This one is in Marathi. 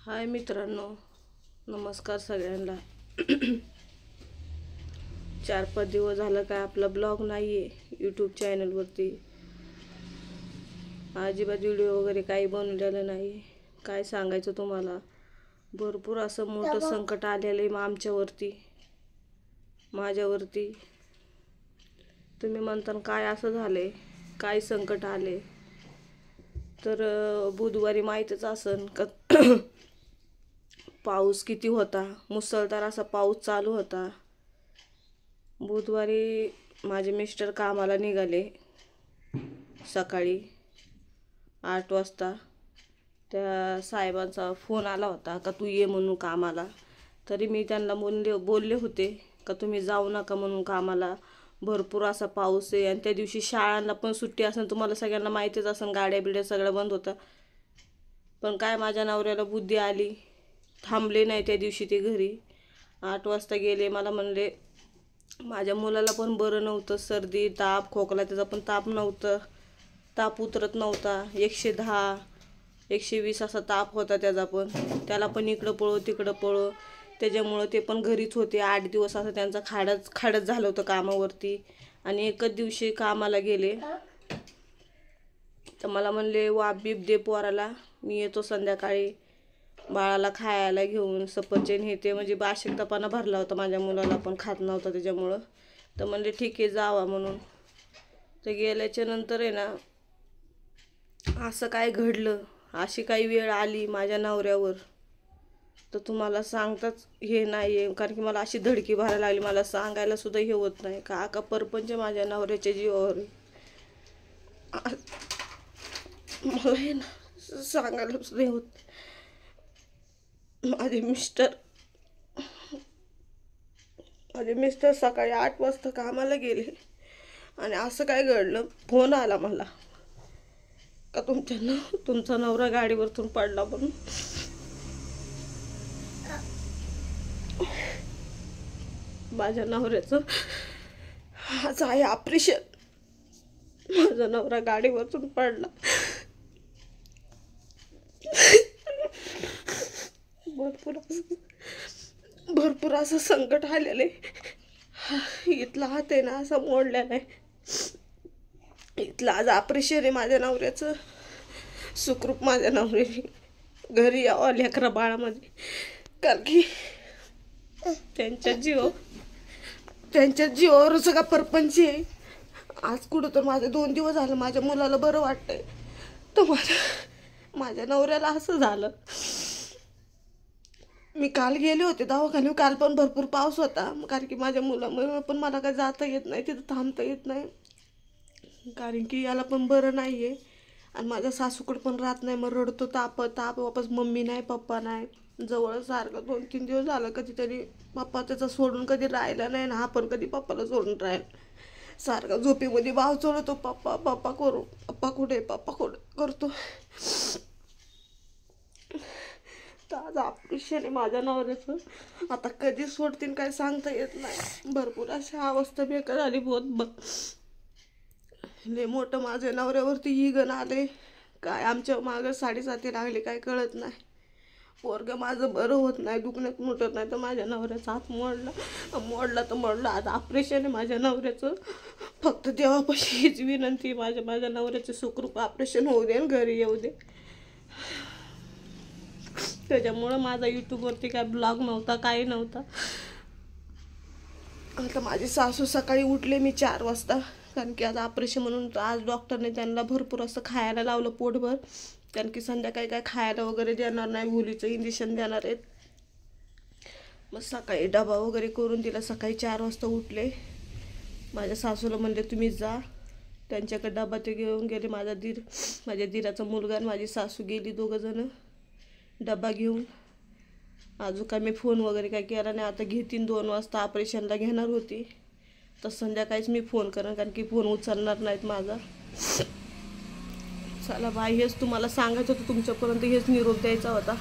हाय मित्रांनो, नमस्कार सगळ्यांना. 4-5 दिवस झालं काय आपला ब्लॉग नाही आहे यूट्यूब चॅनलवरती. अजिबात व्हिडिओ वगैरे काही बनवलेलं नाही. काय सांगायचं तुम्हाला, भरपूर असं मोठं संकट आलेलं आहे आमच्यावरती, माझ्यावरती. तुम्ही म्हणता काय असं झालंय, काय संकट आले, तर बुधवारी माहीतच असन का पाऊस किती होता, मुसळधार असा पाऊस चालू होता. बुधवारी माझे मिस्टर कामाला निघाले सकाळी 8 वाजता. त्या साहेबांचा फोन आला होता का तू ये म्हणून कामाला. तरी मी त्यांना बोलले होते का तुम्ही जाऊ नका म्हणून कामाला, भरपूर असा पाऊस आहे. आणि त्या दिवशी शाळांना पण सुट्टी असेल, तुम्हाला सगळ्यांना माहितीच असेल, गाड्या बिड्या सगळं बंद होतं. पण काय माझ्या नवऱ्याला बुद्धी आली, थांबले नाही त्या दिवशी. ते घरी 8 वाजता गेले. मला म्हणले माझ्या मुलाला पण बरं नव्हतं, सर्दी ताप खोकला, त्याचा पण ताप नव्हतं, ताप उतरत नव्हता. 110 120 असा ताप होता त्याचा पण. त्याला पण इकडं पळो तिकडं पळो, त्याच्यामुळं ते पण घरीच होते. 8 दिवस असं त्यांचा खाडच झालं होतं कामावरती. आणि एकच दिवशी कामाला गेले तर मला म्हणले वाप बीप दे पोराला, मी येतो संध्याकाळी बाळाला खायला घेऊन. सफरचंद हे ते, म्हणजे बाशिकतापणा भरला होता माझ्या मुलाला, पण खात नव्हता त्याच्यामुळं. तर म्हणले ठीक आहे जावा म्हणून. तर गेल्याच्या नंतर आहे ना, असं काय घडलं, अशी काही वेळ आली माझ्या नवऱ्यावर, तर तुम्हाला सांगताच हे नाही आहे. कारण की मला अशी धडकी भरायला लागली, मला सांगायला सुद्धा हे होत नाही का परपंच माझ्या नवऱ्याच्या जीवावर. मला हे ना सांगायला सुद्धा हे होत. माझे मिस्टर सकाळी 8 वाजता कामाला गेले आणि असं काय घडलं, फोन आला मला का तुमचा नवरा गाडीवरतून पडला म्हणून. माझ्या नवऱ्याचं आज आहे ऑपरेशन. माझा नवरा गाडीवरतून पडला. भरपूर असं संकट आलेलं आहे. इथला हात आहे ना असा मोडलेला आहे. इथलं आज ऑपरेशन आहे माझ्या नवऱ्याचं. सुखरूप माझ्या नवऱ्याने घरी यावं लेकरा बाळामध्ये. कारण की त्यांच्या जीवावर सगळा परपंच आहे. आज कुठं तर माझे 2 दिवस झालं माझ्या मुलाला बरं वाटतंय, तर माझ्या नवऱ्याला असं झालं. मी काल गेले होते दवाखान्यात. काल पण भरपूर पाऊस होता, कारण की माझ्या मुलामुळे पण मला काय जाता येत नाही, तिथं थांबता येत नाही, कारण की याला पण बरं नाही आहे. आणि माझ्या सासूकडे पण राहत नाही, मग रडतो ताप वापस. मम्मी नाही पप्पा नाही जवळ. सारखं 2-3 दिवस झालं कधीतरी पप्पा त्याचा सोडून कधी राहिला नाही ना, हा पण कधी पप्पाला सोडून राहिला. सारखा झोपेमध्ये भाव चढवतो, पप्पा पप्पा करू, पप्पा कुठे करतो. तर आज ऑपरेशन आहे माझ्या नवऱ्याचं. आता कधी सोडतील काय सांगता येत नाही. भरपूर अशी अवस्था बेकार झाली. लय मोठं माझ्या नवऱ्यावरती इगन आले. काय आमच्या मागं 7.5 लागले काय कळत नाही. पोरगं माझं बरं होत नाही, दुखण्यात मुटत नाही, तर माझ्या नवऱ्याचा हात मोडला तर मोडला. आज ऑपरेशन आहे माझ्या नवऱ्याचं. फक्त देवापाशी हीच विनंती, माझ्या नवऱ्याचं सुखरूप ऑपरेशन होऊ दे आणि घरी येऊ दे. त्याच्यामुळं माझा यूट्यूबवरती काय ब्लॉग नव्हता, काही नव्हता. आता माझी सासू सकाळी उठले मी 4 वाजता, कारण की आज ऑपरेशन म्हणून. आज डॉक्टरने त्यांना भरपूर असं खायला लावलं पोटभर, कारण की संध्याकाळी काय खायला वगैरे देणार नाही, मुलीचं इंजेक्शन देणार आहेत. मग सकाळी डबा वगैरे करून दिला. सकाळी 4 वाजता उठले. माझ्या सासूला म्हणले तुम्ही जा, त्यांच्याकडे डबा ते घेऊन गेले. माझ्या दीराचा मुलगा आणि माझी सासू गेली, 2 जण डबा घेऊन. अजून काय मी फोन वगैरे काय केला नाही. आता घेतीन 2 वाजता, ऑपरेशनला घेणार होती, तर संध्याकाळीच मी फोन करेन, कारण की फोन उचलणार नाहीत माझा. चला बाय, हेच तुम्हाला सांगायचं होतं तुमच्यापर्यंत, हेच निरोप द्यायचा होता.